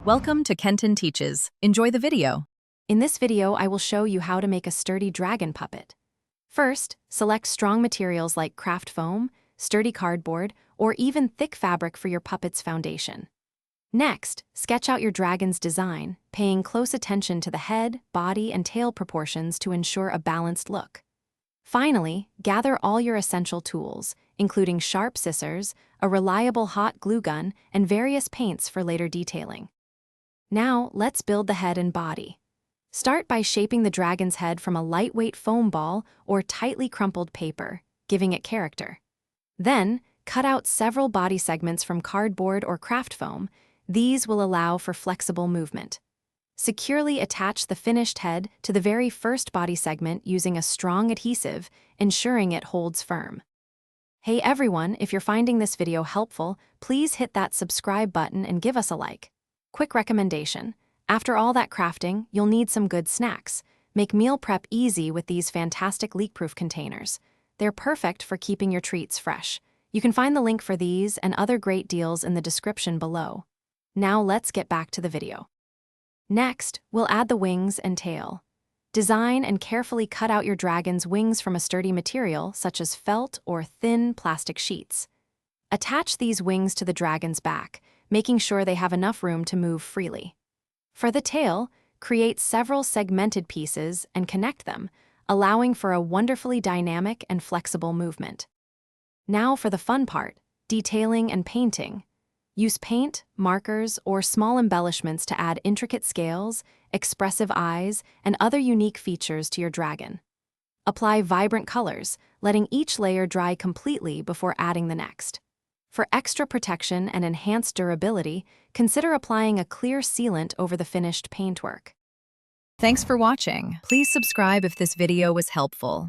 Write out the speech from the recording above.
Welcome to Kenton Teaches. Enjoy the video. In this video, I will show you how to make a sturdy dragon puppet. First, select strong materials like craft foam, sturdy cardboard, or even thick fabric for your puppet's foundation. Next, sketch out your dragon's design, paying close attention to the head, body, and tail proportions to ensure a balanced look. Finally, gather all your essential tools, including sharp scissors, a reliable hot glue gun, and various paints for later detailing. Now, let's build the head and body. Start by shaping the dragon's head from a lightweight foam ball or tightly crumpled paper, giving it character. Then, cut out several body segments from cardboard or craft foam. These will allow for flexible movement. Securely attach the finished head to the very first body segment using a strong adhesive, ensuring it holds firm. Hey everyone, if you're finding this video helpful, please hit that subscribe button and give us a like. Quick recommendation: after all that crafting, you'll need some good snacks. Make meal prep easy with these fantastic leak-proof containers. They're perfect for keeping your treats fresh. You can find the link for these and other great deals in the description below. Now let's get back to the video. Next, we'll add the wings and tail. Design and carefully cut out your dragon's wings from a sturdy material such as felt or thin plastic sheets. Attach these wings to the dragon's back, making sure they have enough room to move freely. For the tail, create several segmented pieces and connect them, allowing for a wonderfully dynamic and flexible movement. Now for the fun part, detailing and painting. Use paint, markers, or small embellishments to add intricate scales, expressive eyes, and other unique features to your dragon. Apply vibrant colors, letting each layer dry completely before adding the next. For extra protection and enhanced durability, consider applying a clear sealant over the finished paintwork. Thanks for watching. Please subscribe if this video was helpful.